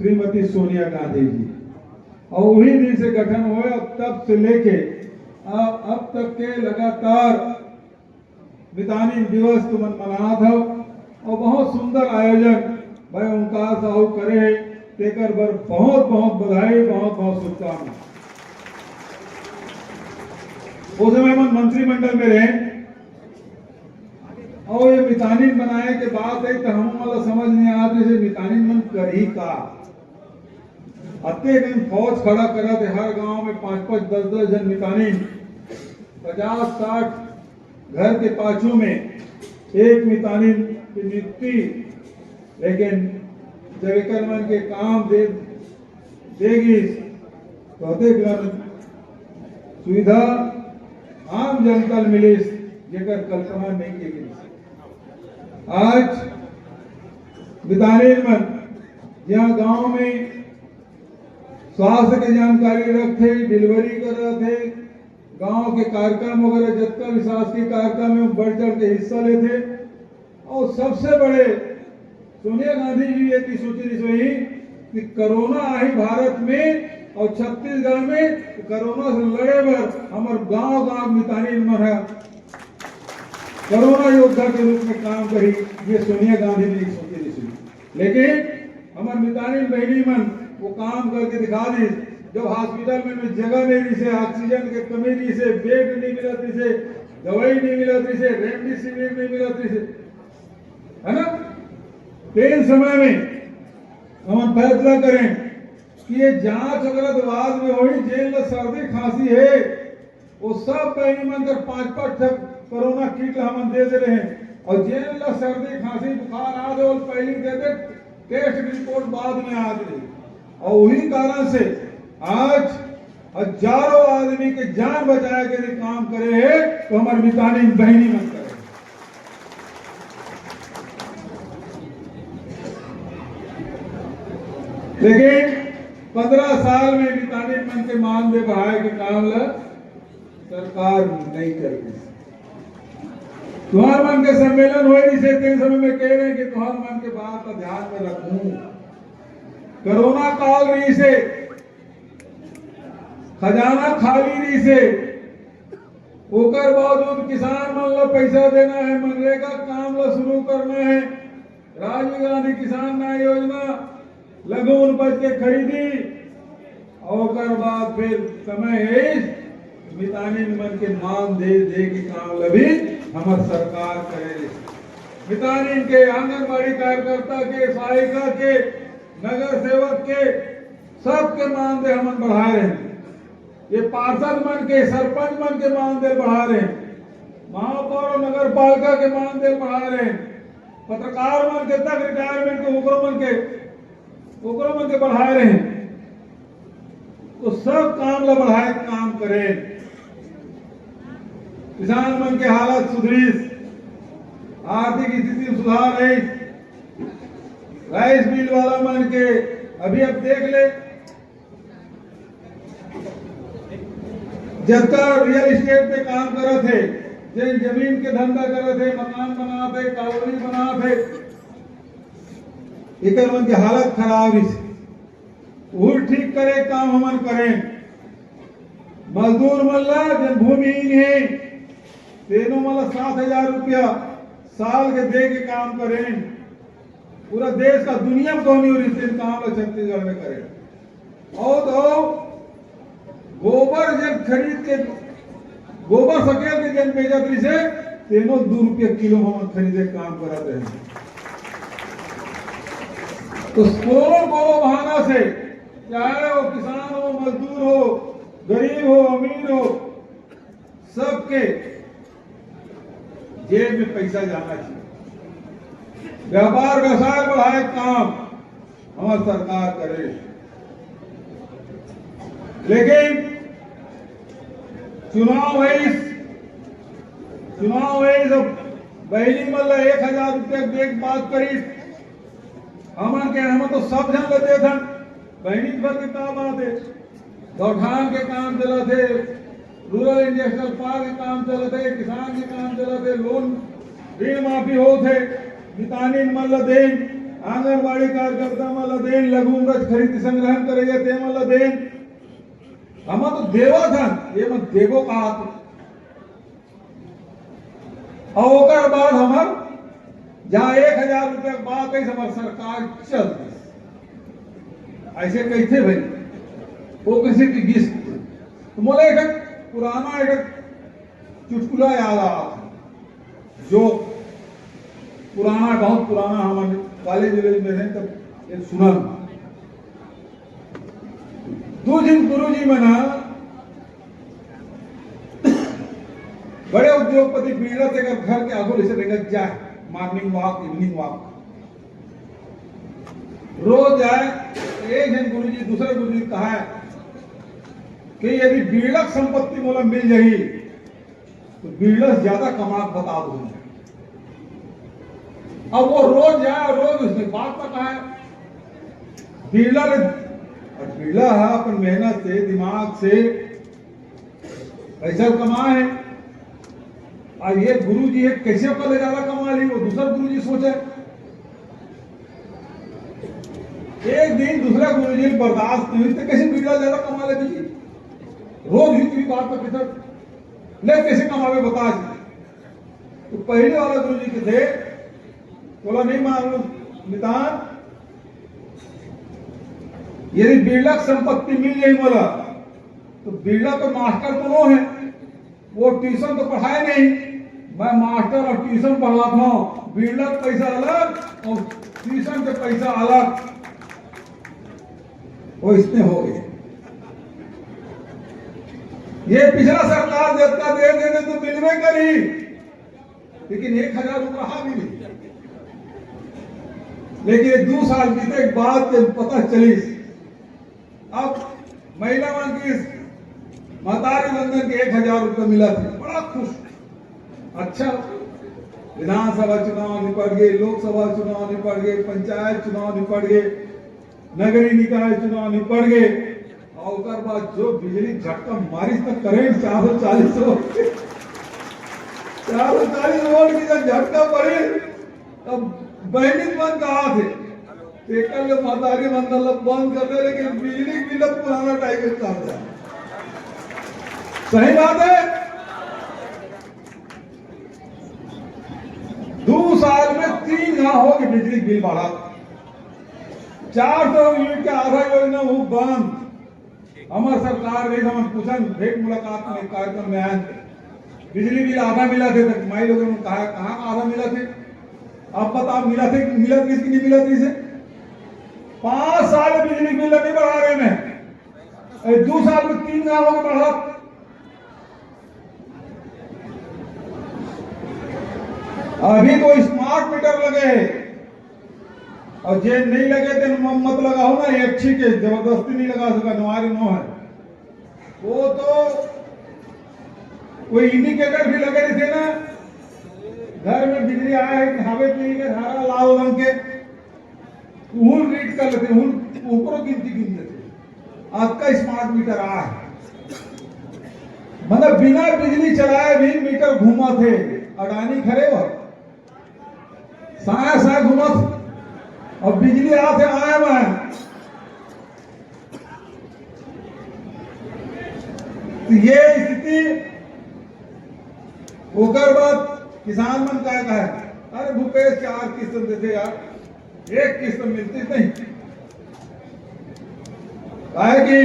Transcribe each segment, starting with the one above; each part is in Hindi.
श्रीमती सोनिया गांधी जी। और वही दिन से गठन हुए और तब से लेके अब तक के लगातार मितानिन दिवस तुमन मना था और बहुत सुंदर आयोजन भाई ओंकार साहू करे तेकर बर बहुत बहुत बधाई, बहुत बहुत शुभकामनाएं। उस समय हम मंत्रिमंडल में रहे और ये मितानिन बनाए के बाद है तो हम वाला समझ नहीं आते से मितानिन मन कर ही का अत्ते दिन फौज खड़ा करा थे हर गांव में 5-5, 10-10 जन मितानिन, 50-60 घर के पाछू में एक मितानिन की नियुक्ति। लेकिन जब एक मन के काम देगी तो सुविधा आम जनता मिली जेकर कल्पना नहीं की गई। आज मितानिन मन जहाँ गांव में स्वास्थ्य की जानकारी रखते, डिलीवरी कर रहे थे, गांव के कार्यक्रम वगैरह जितना भी शासकीय कार्यक्रम में बढ़ चढ़ के हिस्सा लेते। और सबसे बड़े सोनिया गांधी जी ये सोची रही कि कोरोना आई भारत में और छत्तीसगढ़ में कोरोना से लड़े बर हमारे गांव गांव मितानिन मन है कोरोना योद्धा के रूप में काम करी। ये सोनिया गांधी जी की सोची रही। लेकिन हमारे मितानिन बहनी मन वो काम करके दिखा दी। जब हॉस्पिटल में जगह नहीं रही से, ऑक्सीजन के कमी रही से, बेड नहीं मिला थी से, दवाई नहीं मिला थी से, रेमडेसिविर नहीं मिला थी से, है ना। तेज समय में हम फैसला करें कि ये जांच अगर बाद में हुई, जेल में सर्दी खांसी है वो सब बहनी मन कर 5-5 कोरोना किट हम दे रहे हैं और जेल में सर्दी खांसी बुखार आ दे पहले दे दे, टेस्ट रिपोर्ट बाद में आ गई। और वही कारण से आज हजारों आदमी के जान बचाए के लिए काम करे है तो हमारे मितानिन बहनी मन करे। लेकिन 15 साल में मितानिन मन के मानदेय बढ़ाए के काम ला सरकार नहीं करेगी। तुम्हार मन के सम्मेलन हुए इसे तेज समय में कह रहे हैं कि तुम्हार मन के बात का ध्यान में रखूं। कोरोना काल रही से, खजाना खाली रही से, ओकर बावजूद किसान मन ला पैसा देना है, मनरेगा काम ला शुरू करना है, राजीव गांधी किसान न्याय योजना लघु उपज के खरीदी और बाद फिर समय है मितानिन मन के मान दे के काम लभी हमार सरकार करे। मितानिन के आंगनबाड़ी कार्यकर्ता के, सहायिका के, नगर सेवक के सबके मानदेय हम बढ़ा रहे हैं। ये पार्षद मन के, सरपंच मन के मानदेय बढ़ा रहे हैं, महापौर और नगर पालिका के मानदेय बढ़ा रहे हैं, पत्रकार मन के तक रिटायरमेंट के ओकरो मन के बढ़ा रहे हैं। तो सब काम ला बढ़ाए काम करें। किसान मन के हालत सुधरी, आर्थिक स्थिति सुधार रही, राइस मिल वाला मन के अभी अब देख ले जितना रियल एस्टेट पे काम करे थे, जिन जमीन के धंधा करे थे, मकान बना थे, कॉलोनी बना थे, एक मन की हालत खराब ही वो ठीक करे काम हमन करें। मजदूर मल्ला जन भूमिहीन है तेनो मला 7,000 रुपया साल के दे के काम करें। पूरा देश का दुनिया में कौन नहीं काम छत्तीसगढ़ में करें। और तो गोबर जब खरीद के गोबर सकेल के जन बेचत रही से तेनो 2 रुपये किलो हम खरीदे काम कराते हैं। तो कोनो बहाना से चाहे वो किसान हो, मजदूर हो, गरीब हो, अमीर हो, सबके जेब में पैसा जाना चाहिए। व्यापार व्यवसाय बढ़ाए काम हमारी सरकार करे। लेकिन चुनाव है जब बहनी मतलब 1,000 रुपये देख बात करी हम तो सब जन लेते थे। बहनी भर के काम आते, गौठान के काम चला थे, रूरल इंडस्ट्रियल पार्क के काम चला थे, किसान के काम चला थे, लोन ऋण माफी हो थे, मितानिन मल्ल देन आंगनबाड़ी कार्यकर्ता मला देन, लघुमरज खरीदी संग्रहण करेगा ते मला देन, हम तो देवा धन ये मत देवो कहा और ओकर बाद हमार जहां 1000 रुपया बात है हमार सरकार चल ऐसे कैसे भाई वो किसी की गिस तो मोला एक पुराना एक चुटकुला याद आ जो पुराना बहुत पुराना हमारे कॉलेज में है तब एक सुना दो दिन गुरुजी में ना बड़े उद्योगपति पीड़ा थे घर के आगो से लेकर जाए मॉर्निंग वॉक इवनिंग वॉक रोज जाए। एक दिन गुरुजी दूसरे गुरुजी कहा है कि यदि बीड़क संपत्ति मोला मिल जाएगी तो बीड़क ज्यादा कमा बता दूंगा। अब वो रोज जाए रोज उसने बात पर कहा है बीड़ा है अपन मेहनत से दिमाग से पैसा कमा है और ये गुरुजी है कैसे पहले ज्यादा कमा ली वो दूसरा गुरुजी सोचे। एक दिन दूसरा गुरुजी बर्दाश्त नहीं हुई तो कैसे बीड़ा ज्यादा कमा ले दीजिए रोज ही की बात पर किधर ले कैसे कमावे बता तो पहले वाला गुरुजी के थे बोला नहीं मालूम निदान यदि बिरला संपत्ति मिल जाए बोला तो बिरला तो मास्टर तो नो है वो ट्यूशन तो पढ़ाए नहीं मैं मास्टर और ट्यूशन पढ़ाता हूँ बिरला पैसा अलग और ट्यूशन के पैसा अलग वो इसमें हो गए। ये पिछला सरकार जितना दे देने तो मिलवे करी लेकिन 1000 रुपया भी नहीं लेकिन 2 साल बीते बाद जब पता चली अब महिला मन की महतारी बंधन के 1000 रुपये मिला था बड़ा खुश। अच्छा विधानसभा चुनाव निपट गए, लोकसभा चुनाव निपट गए, पंचायत चुनाव निपट गए, नगरीय निकाय चुनाव निपट गए और उसके बाद जो बिजली झटका मारी तक करेंट 440 वोल्ट की जब झटका पड़ी तब बहनी बंद कहा थे कल महतारी बंधन बंद कर दे लेकिन बिजली बिल पुराना टाइप का था। सही बात है 2 साल में 3 गुना हो गए बिजली बिल बढ़ा 400 यूनिट के आधा योजना वो बंद। हमारे सरकार गई हम पूछा भेंट मुलाकात में कार्यक्रम में आए बिजली बिल आधा मिला थे तक माई लोगों ने कहा कहाँ आधा मिला थे अब बताओ मिला थे मिला किसकी नहीं मिला थी इसे 5 साल में बिजली बिल नहीं बढ़ा रहे हैं 2 साल में 3 गुना हो गए बढ़ा। अभी तो स्मार्ट मीटर लगे हैं और जे नहीं लगे थे मत लगाओ ना एक ठीक है जबरदस्ती नहीं लगा सका नवारी नो है वो तो कोई इंडिकेटर भी लगे थे ना घर में बिजली आया है हवे पी के धारा लाल रंग के उन रीड कर लेते उन ऊपरों गिनती गिन लेते। आज का स्मार्ट मीटर आया है मतलब बिना बिजली चलाए भी मीटर घूमा थे अडानी खड़े हो साया साया घूमा और बिजली आते आए मैं तो ये स्थिति होकर बाद किसान मन क्या कहा अरे भूपेश 4 किस्त देते यार एक किस्त मिलती नहीं काहे की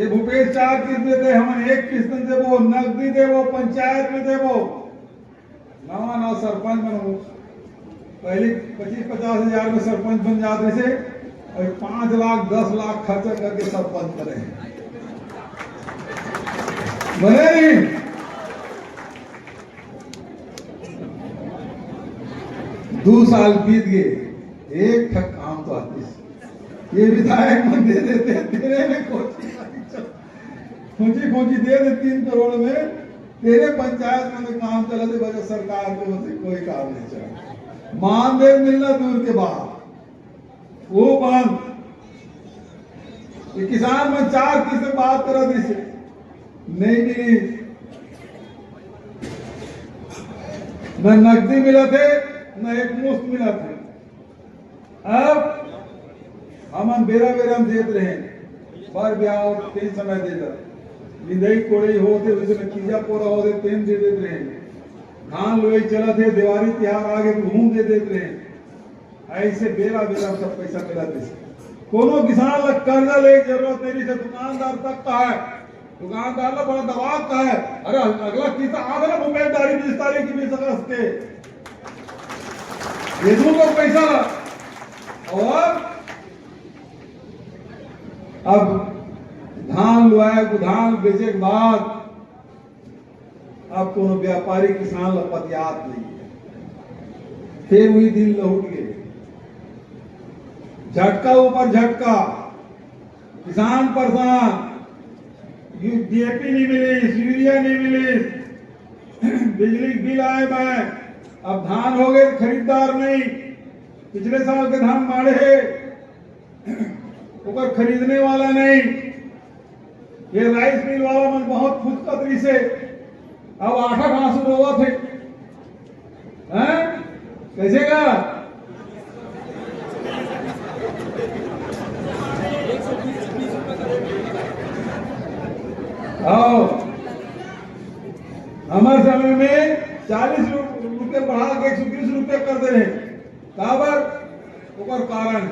ये भूपेश 4 किस्त देते हम एक किस्त देवो नकदी देवो पंचायत में देवो नवा सरपंच बनो पहले 25-50 हजार में सरपंच बन जाते थे और 5 लाख 10 लाख खर्चा करके सरपंच करे बने नहीं। दो साल बीत गए एक ठक काम तो आती ये विधायक मन दे देते तेरे में खोची दे दे 3 करोड़ में तेरे पंचायत में काम चला दे वजह सरकार को कोई काम नहीं चला मानदेय मिलना दूर के बाद वो बंद ये किसान में 4 किस्त बात करा दी से नहीं मिली न नकदी मिला थे न एक मुफ्त मिला था अब हमन बेरा बेरा में देत रहे पर ब्याह तेन समय देता निंदई कोड़ई होते उसमें कीजा पोरा होते तेन दे देते रहे धान लोई चला थे दिवाली त्योहार आगे घूम दे देते रहे ऐसे बेरा बेरा सब पैसा मिला थे कोनो किसान लग कर्जा ले जरूरत नहीं से दुकानदार तक का है दुकानदार ला बड़ा दबाव का है अरे अगला किस्ता आगे ना मोबाइल दारी 20 तारीख की 20 अगस्त के ये दूंगा पैसा और अब धान लुआए धान बेचे के बाद अब कोनो व्यापारी किसान ला पतियात नहीं फिर वही दिन लौट गए झटका ऊपर झटका किसान परेशान डीएपी नहीं मिली यूरिया नहीं मिली बिजली बिल आए मैं अब धान हो गए खरीदार नहीं पिछले साल के धान मारे है ऊपर खरीदने वाला नहीं ये राइस मिल वाला मन बहुत खुद कतरी से अब आठा घासू रोवा थे कैसे का हमारे समय में 40 रुपये बढ़ा के 120 रुपये कर दे रहे काबर ऊपर कारण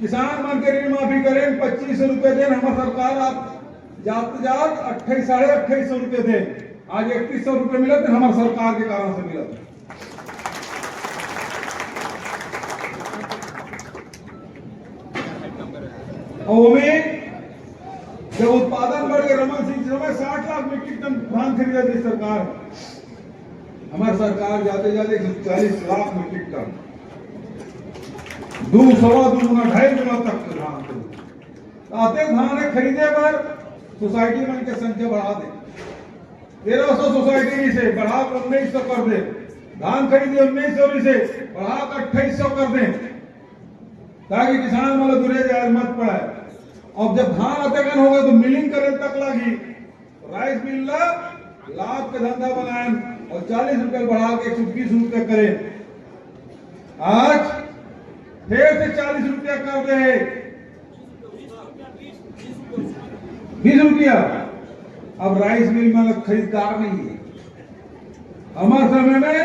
किसान मन के ऋण माफी करें 2500 रुपये दें हमारी सरकार आप जाते जात 28,500 रुपये दे आज 3100 रुपये मिला तो हमारे सरकार के कारण से मिला और जब उत्पादन बढ़ गया रमन सिंह समय 60 लाख मीट्रिक टन धान खरीदा थी सरकार हमारी सरकार जाते जाते 140 लाख मीट्रिक टन 2 सवा 2 गुना 2.5 गुना तक धान आते धान खरीदे पर सोसाइटी में के संख्या बढ़ा दे 1300 सोसाइटी से बढ़ा कर 1900 कर दे धान खरीदे 1900 से बढ़ा कर 2800 कर दे ताकि किसान मतलब दूरे जाए मत पड़े अब जब धान अतगन हो गए तो मिलिंग करे तक लगी राइस मिल ला लाभ का धंधा बनाए और 40 रुपए बढ़ा के 120 रुपए करे आज फिर से 40 रुपया कर दे 20 रुपया अब राइस मिल में खरीदार नहीं है हमारे समय में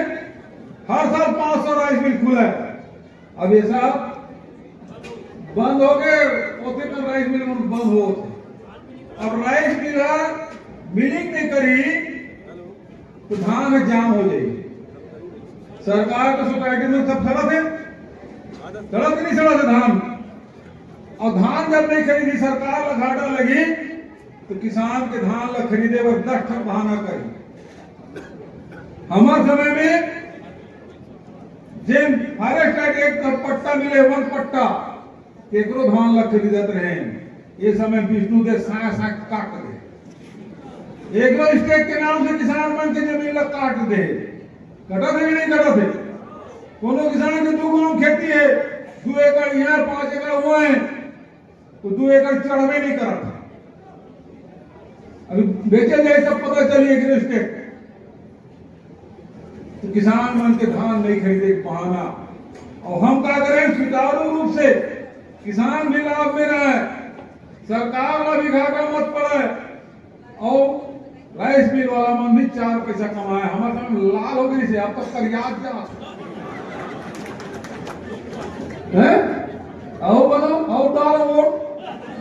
हर साल 500 राइस मिल खुला है अब ये सब बंद हो गए उतने में राइस मिल बंद हो अब राइस मिल मिलिंग नहीं करी तो धान में जाम हो जाएगी सरकार के सोसाइटी में सब सड़क है सड़क नहीं सड़ा था धान और धान जब नहीं खरीदी सरकार ला घाटा लगी तो किसान के धान ला खरीदे पर 10 ठक बहाना करी हमारे समय में जिन फॉरेस्ट एक पट्टा मिले 1 पट्टा केकरो धान ला खरीदत रहे ये समय विष्णु दे साया काट दे एक स्टेट के नाम से किसान मन के जमीन ला काट दे कटत है नहीं कटत है कोनो किसान के 2 गांव खेती है 2 एकड़ यहाँ 5 एकड़ हुआ है तो 2 एकड़ चढ़वे नहीं करता अभी बेचे जाए सब पता चलिए कि स्टेट तो किसान मन के धान नहीं खरीदे बहाना और हम क्या करें सुचारू रूप से किसान भी लाभ में रहे सरकार का भी घाटा मत पड़े और राइस मिल वाला मन भी 4 पैसा कमाए हमारे सामने लाल हो गई से अब तक कर याद जा है आओ बताओ आओ डालो वोट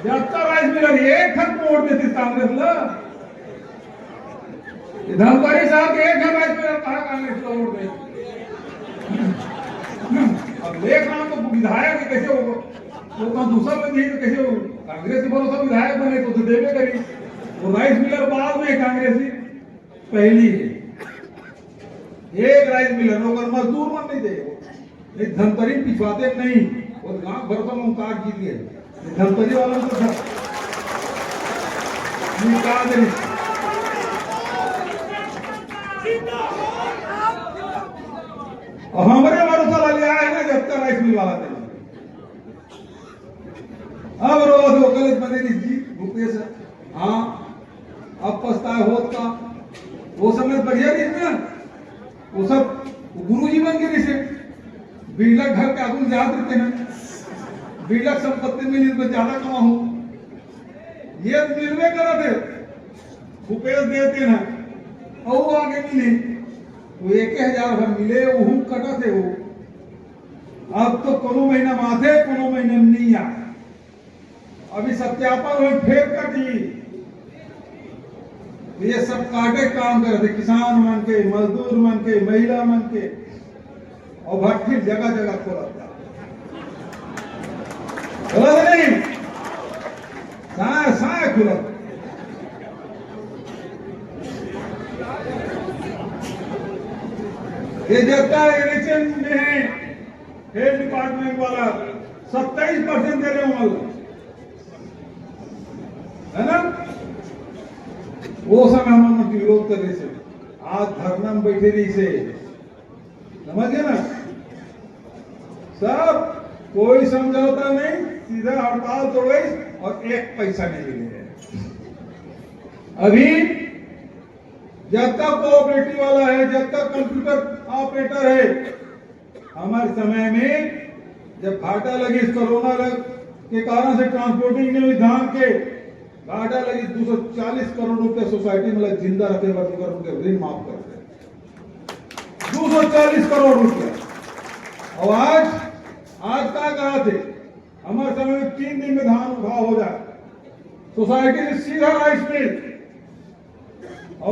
जब राइस मिल एक ठक वोट देती कांग्रेस ला धनकरी साहब के एक राइस मिल कहा कांग्रेस ला वोट दे अब देख रहा तो विधायक कैसे होगा तो दूसरा में नहीं तो कैसे कांग्रेस भरोसा विधायक बने तो देवे करी वो राइस मिलर बाद में कांग्रेसी पहली है एक राइस मिलर नौकर मजदूर मन नहीं दे एक धनकरी पिछवाते नहीं वो गांव भरोसा में कार्ड जीत गए धनकरी वालों को निकाल दे और हमारे भरोसा वाले आए ना जब तक राइस मिल वाला थे अब रोज वो गलत बनेगी जी भूपेश हाँ अब पछताए होत का वो समय बढ़िया नहीं ना वो सब गुरु जी बन गए से बिरला घर के आगू जात रहते हैं बिरला संपत्ति मिली तो ज्यादा कमाऊं, ये मिलवे करा थे भूपेश देते ना और आगे मिली वो 1000 भर मिले वो कटा थे वो। अब तो कोनो महीना माथे कोनो महीने में नहीं आ, अभी सत्यापन हुई फिर कटी। ये सब काटे काम करते किसान मन के, मजदूर मन के, महिला मन के, और भट्टी जगह जगह खोला नहीं साय खुला। ये जनता इलेक्शन में है हेल्थ डिपार्टमेंट वाला 27% दे रहे हो है ना। वो समय हम विरोध कर रहे थे, आज धरना में बैठे रही से, समझे ना। सब कोई समझौता नहीं, सीधा हड़ताल तोड़ गई और 1 पैसा नहीं मिले। अभी जब तक कोऑपरेटिव वाला है, जब तक कंप्यूटर ऑपरेटर है, हमारे समय में जब घाटा लगी इस कोरोना के कारण से ट्रांसपोर्टिंग नहीं हुई धान के, घाटा लगी 240 करोड़ रुपए सोसाइटी में जिंदा रखे वर्कर उनके ऋण माफ करते 240 करोड़ रुपया। और आज क्या कहा थे, हमारे समय में 3 दिन में धान उठाव हो जाए, सोसाइटी से सीधा राइस मिल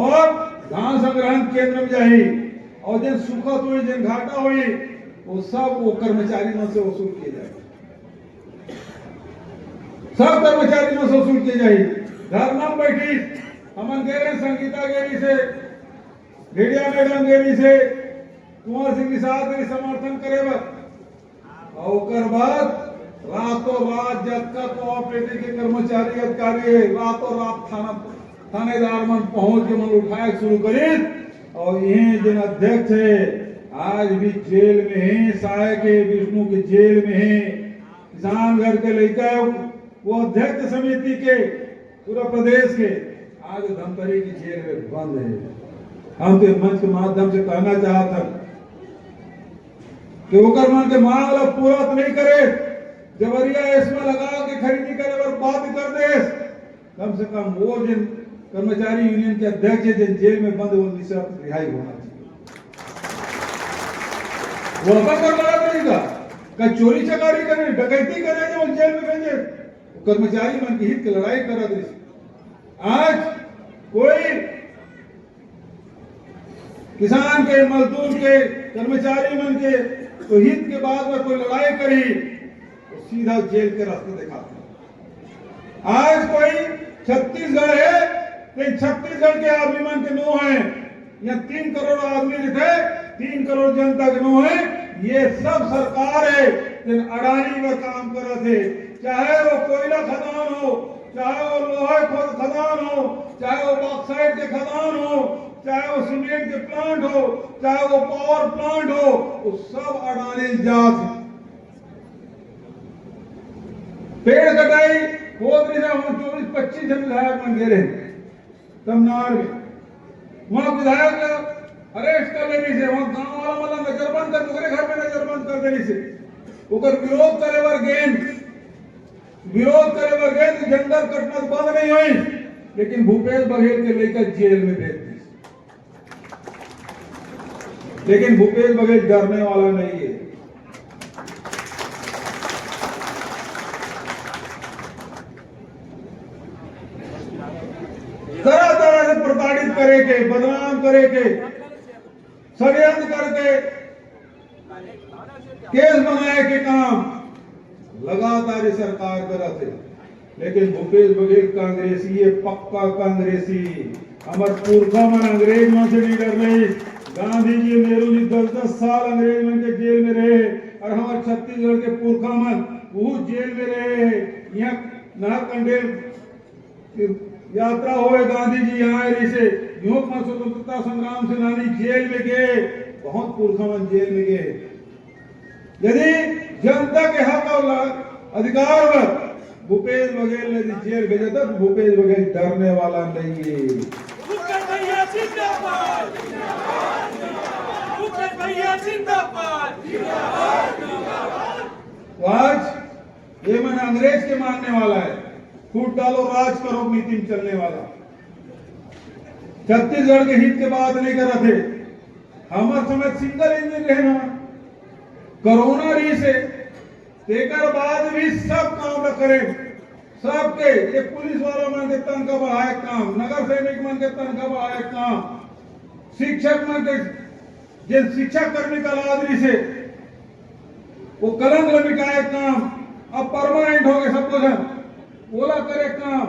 और धान संग्रहण केंद्र में जाही, और जिन सुखद हुई जिन घाटा हुई वो सब वो कर्मचारी में से वसूल किए जाए, सब कर्मचारी में से वसूल किए जाए। धरना बैठी हमन गेरी, संगीता गेरी से, भेड़िया मैडम गेरी से, कुंवर सिंह निषाद के समर्थन करे और बाद रातों रात जब तक कोऑपरेटिव के कर्मचारी अधिकारी रातों रात थानेदार मन पहुंच के मन उठाए शुरू करे। और यही जिन अध्यक्ष है आज भी जेल में है, साय के विष्णु के जेल में है, किसान घर के लड़का वो अध्यक्ष समिति के पूरा प्रदेश के आज धमतरी की जेल में बंद है। हम तो मंच के माध्यम से कहना चाहता कि ओकर मन के मांग ला पूरा तो नहीं करे, जबरिया इसमें लगा के खरीदी करे और बात कर दे, कम से कम वो जिन कर्मचारी यूनियन के अध्यक्ष है जिन जेल में बंद, वो निःशर्त रिहाई होना चाहिए। वो अपन करना पड़ेगा, कहीं चोरी चकारी करे, डकैती करे जो जेल में भेजे, कर्मचारी मन की हित की लड़ाई कर रहे। आज कोई किसान के, मजदूर के, कर्मचारी मन के तो हित के बाद में कोई लड़ाई करी तो सीधा जेल के रास्ते दिखाते। आज कोई छत्तीसगढ़ है तो छत्तीसगढ़ के आदमी मन के नो है, या 3 करोड़ आदमी थे, 3 करोड़ जनता के नो है, ये सब सरकार है जिन अडानी में काम कर रहे थे, चाहे वो कोयला खदान हो, चाहे वो लोहा खदान हो, चाहे वो बॉक्साइट के खदान हो, चाहे वो सीमेंट के प्लांट हो, चाहे वो पावर प्लांट हो, वो सब अडानी जात। पेड़ कटाई खोद रही है, 24-25 जन विधायक बन गए तमनार में, वहां विधायक अरेस्ट कर लेनी से, वहां गांव वाला मतलब नजरबंद कर, दूसरे घर में नजरबंद कर देनी से, ओकर विरोध करे वर गेंद, विरोध करे वर गेंद, जंगल कटना बंद नहीं हुई, लेकिन भूपेश बघेल के लेकर जेल में भेज दी। लेकिन भूपेश बघेल डरने वाला नहीं है। तरह तरह से प्रताड़ित करे के, बदनाम करे के, षड्यंत्र करके केस बनाए के काम लगातार सरकार कर रहे थे। लेकिन भूपेश बघेल कांग्रेसी है, पक्का कांग्रेसी। हमारे पुरखा मन अंग्रेज मन से नहीं डर रही। गांधी जी, नेहरू जी 10-10 साल अंग्रेज मन के जेल में रहे, और हमारे छत्तीसगढ़ के पुरखा मन वो जेल में रहे। यहाँ नाहर कंडेल यात्रा हुए, गांधी जी यहाँ रही से, यूं स्वतंत्रता संग्राम सेनानी जेल में गए, बहुत पुरखा मन जेल में गए। यदि जनता के हक और अधिकार पर भूपेश बघेल ने जेल भेजा था, तो भूपेश बघेल डरने वाला नहीं है। आज ये मैंने अंग्रेज के मानने वाला है, फूट डालो राज करो नीति में चलने वाला। छत्तीसगढ़ के हित के बात नहीं कर रहे थे। हमारे समय सिंगल इंजन रहना कोरोना रही से तेकर बाद भी सब काम न करें, सबके ये पुलिस वालों मन के तनख्वाह बढ़ाए काम, नगर सैनिक मन के तनख्वाह बढ़ाए काम, शिक्षक मन के जिन शिक्षा कर्मी का लादरी से वो कलंक मिटाए काम, अब परमानेंट हो गए सब कुछ ओला करे काम,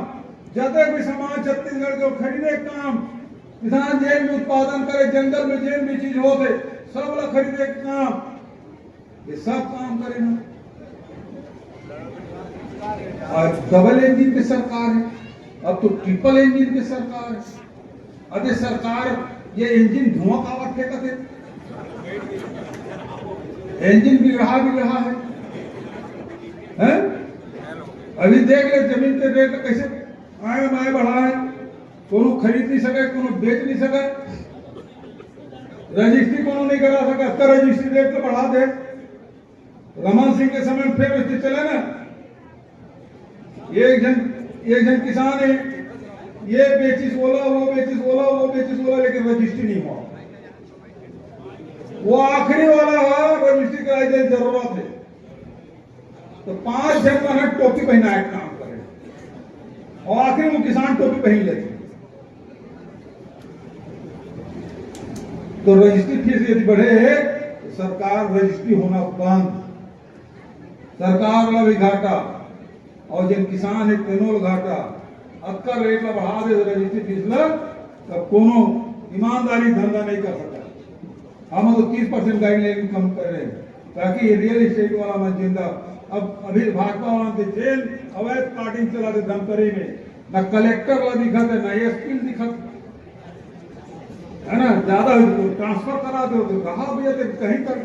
जते भी सामान छत्तीसगढ़ के खरीदे काम, किसान जेल में उत्पादन करे, जंगल में जेल में चीज होते सब लोग खरीदे काम, ये सब काम करे ना। और डबल इंजन की सरकार है, अब तो ट्रिपल इंजन की सरकार है। अरे सरकार ये इंजन धुआं का आवाज फेंका थे, इंजन भी रहा है? अभी देख ले जमीन के रेट कैसे आए माए बढ़ा है, कोनो खरीद नहीं सके, कोनो बेच नहीं सके, रजिस्ट्री कोनो नहीं करा सका, तो रजिस्ट्री रेट तो बढ़ा दे। रमन सिंह के समय में फिर वैसे चले ना, एक जन किसान है, ये बेचिस बोला, वो बेचिस बोला, वो बेचिस बोला, लेकिन रजिस्ट्री नहीं हुआ। वो आखिरी वाला है, रजिस्ट्री कराई देने जरूरत है, तो 5 जन का टोपी पहना है काम करे, और आखिर वो किसान टोपी पहन लेते। तो रजिस्ट्री फीस यदि बढ़े तो सरकार रजिस्ट्री होना बंद, सरकार वाला भी घाटा और जिन किसान है तेनों घाटा। अक्कर रेट ला बढ़ा दे रजिस्ट्री फीस ला, तब कोनो ईमानदारी धंधा नहीं कर सकता। हम तो 30% गाइडलाइन कम कर रहे हैं ताकि रियल एस्टेट वाला मन जिंदा। अब अभी भाजपा वाला के जेल अवैध प्लाटिंग चला दे धमतरी में, न कलेक्टर ला दिखत है, न एसपी दिखत है ना, ज्यादा ट्रांसफर करा दो तो कहा भैया कहीं तक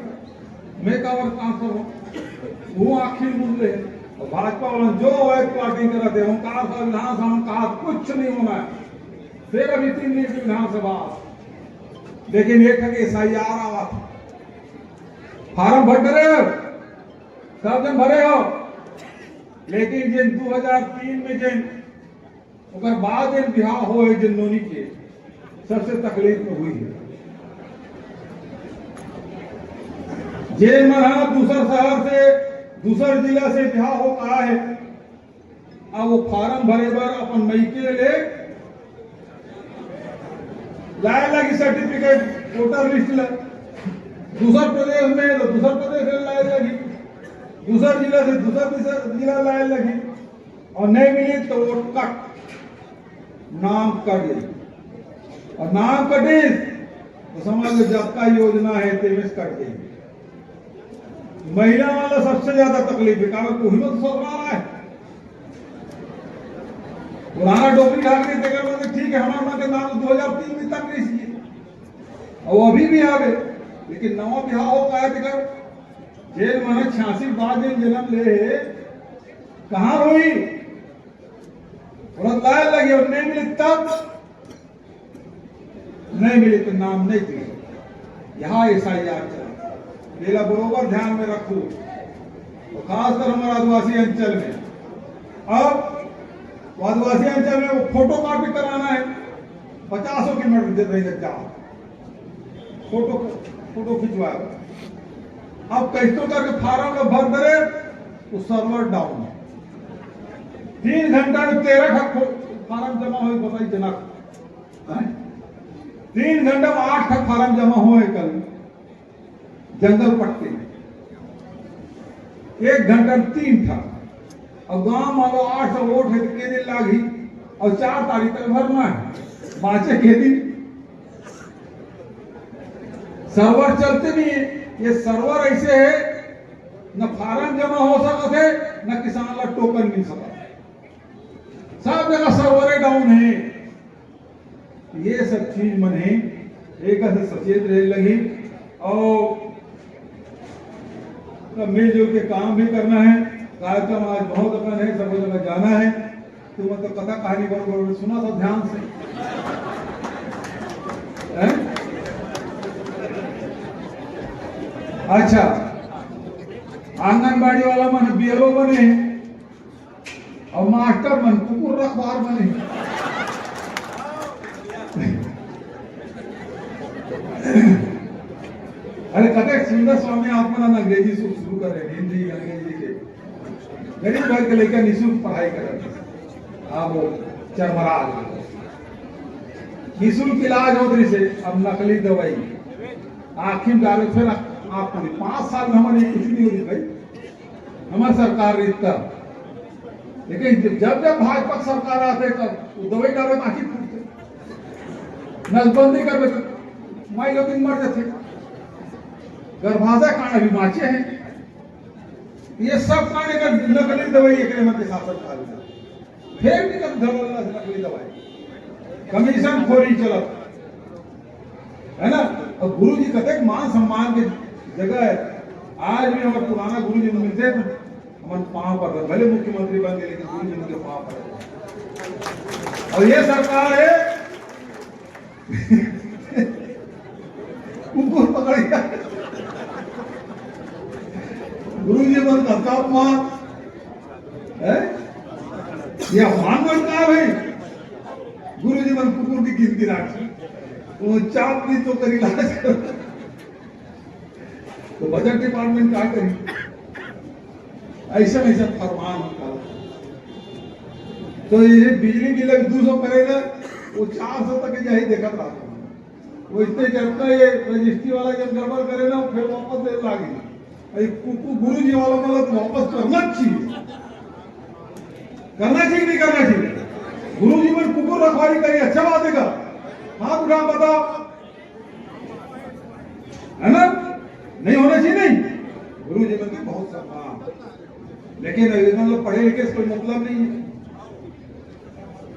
मैं कावर ट्रांसफर हो, वो आखिर मूल्य है। और भाजपा वाला जो अवैध प्लाटिंग कराते हैं कहा विधानसभा में कहा कुछ नहीं होना है, फिर अभी 3 दिन की विधानसभा, लेकिन एक है कि SIR आवा फार्म भर रहे हो, सब जन भरे हो, लेकिन जिन 2003 में जिन बाद जिन बिहार हो जिन नोनी के सबसे तकलीफ में हुई है। जेल में दूसर शहर से दूसर जिला से बिहार हो कहा है, अब वो फार्म भरे बर अपन मई के ले लाए लगी सर्टिफिकेट वोटर लिस्ट ला, दूसर प्रदेश में तो दूसर प्रदेश में लाए लगी, दूसर जिला से दूसर जिला लाए लगी, और नहीं मिली तो वो कट नाम कट गई, और नाम कटे तो समझ लो जब का योजना है तेविस कट गई। महिला वाला सबसे ज्यादा तकलीफ है, कागज को हिम्मत सोच रहा है, पुराना डोकरी ढाक रही थे, ठीक है हमारा के नाम 2003 में तक नहीं चाहिए, और अभी भी आ गए, लेकिन नवा बिहार होता है देखा जेल में 86 बाद जन्म ले कहां हुई, लाए लगे और नहीं मिली, तब नहीं मिली तो नाम नहीं दिए। यहाँ SIR चला, मेरा बरोबर ध्यान में रखो, तो खासकर हमारे आदिवासी अंचल में, अब आदिवासी अंचल में वो फोटो कॉपी कराना है, 50 की नोट दे रही जाओ, फोटो खिंचवाएगा। अब कैसे करके फार्म में भर दे तो सर्वर डाउन, 3 घंटा में 13 फार्म जमा हो, बताइए जनक 3 घंटा में 8 फार्म जमा हुए कल जंगल पट्टी में, 1 घंटा में 3 था, और गांव वालों 800 वोट है तो के दिन लागी, और 4 तारीख तक भरना है, बाचे के दिन सर्वर चलते नहीं है। ये सर्वर ऐसे है न फार्म जमा हो सकते है, न किसान ला टोकन मिल सकता, सब जगह सर्वर डाउन है। ये सब चीज मने एक से सचेत रह लगी, और मिलजुल के काम भी करना है। कार्यक्रम आज बहुत अपन है, सब जगह जाना है, तो मतलब कथा कहानी बरोबर सुना था ध्यान से, अच्छा आंगनबाड़ी वाला मन BLO बने, और मास्टर मन कुकुर रखवार बने। अरे कते सुंदर स्वामी आत्मा अंग्रेजी शुरू कर रहे, हिंदी अंग्रेजी के गरीब वर्ग के लेकर निःशुल्क पढ़ाई कर रहे। अब चरमरा निःशुल्क इलाज होते से अब नकली दवाई आखिर डाले फिर आपको 5 साल में हमारी कुछ नहीं होगी भाई, हमारी सरकार रिश्ता। लेकिन जब जब भाजपा सरकार आते तब दवाई डाले आखिर फूटते, नसबंदी कर देते, माई लोग मर जाते, गर्भाशय कांड अभी बाँचे हैं। ये सब कांड का नकली दवाई एक मध्य शासन काल में फिर भी नकली दवाई कमीशन खोरी चलत है ना। और गुरु जी कतक मान सम्मान के जगह है। आज भी हमारे पुराना गुरु जी मिलते थे, हमारे पांव पर, भले मुख्यमंत्री बन गए लेकिन गुरु जी उनके पांव पर। और ये सरकार है कुकुर पकड़ गया, गुरु जी बन का अपमान है, ये अपमान बनता है भाई। गुरु जी मन कुकुर की गिन गिरा वो चाप भी तो करी इलाज कर, तो बजट डिपार्टमेंट क्या करी, ऐसा ऐसा फरमान निकाला। तो ये बिजली बिल 200 करेगा, वो 400 तक यही देखा रहा। वो इतने चलता ये रजिस्ट्री वाला जब गड़बड़ करे ना फिर वापस दे लागे। गुरु जी वाला मतलब वापस करना चाहिए, करना चाहिए नहीं करना चाहिए। गुरु जी में कुकुर रखवाली करिए, अच्छा बात है का, हाथ उठा बताओ, है ना, नहीं होना चाहिए नहीं। गुरु जी में बहुत सम्मान, लेकिन मतलब पढ़े लिखे से कोई मतलब नहीं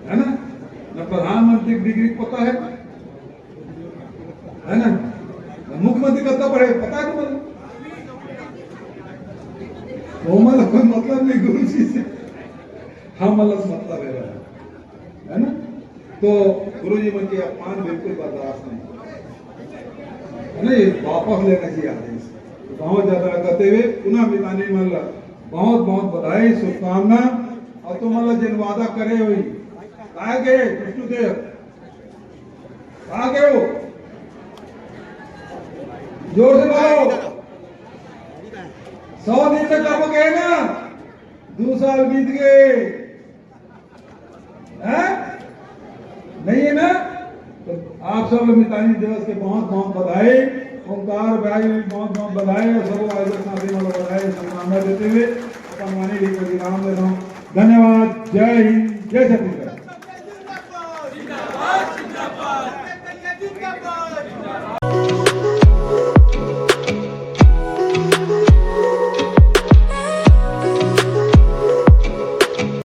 है ना। न प्रधानमंत्री की डिग्री पता है ना, मुख्यमंत्री कब तक पढ़े पता है तो मतलब कोई मतलब नहीं गुरु जी से, हम अलग मतलब है ना। तो गुरु जी मन के अपमान बिल्कुल बर्दाश्त नहीं, वापस लेना चाहिए आदेश। तो बहुत ज्यादा कहते हुए पुनः मितानी मतलब बहुत बहुत बधाई, शुभकामना। और तुम मतलब जिन वादा करे हुई कहा गए विष्णुदेव, कहा गए हो, जोर से बोलो, 100 दिन में कब गए ना, 2 साल बीत गए नहीं है ना। तो आप सब मितानी दिवस के बहुत बहुत बधाई, ओंकार भाई बहुत बहुत बधाई, और सब वाले बधाई शुभकामना देते हुए अपनी विराम देता हूँ। धन्यवाद। जय हिंद, जय छत्तीसगढ़।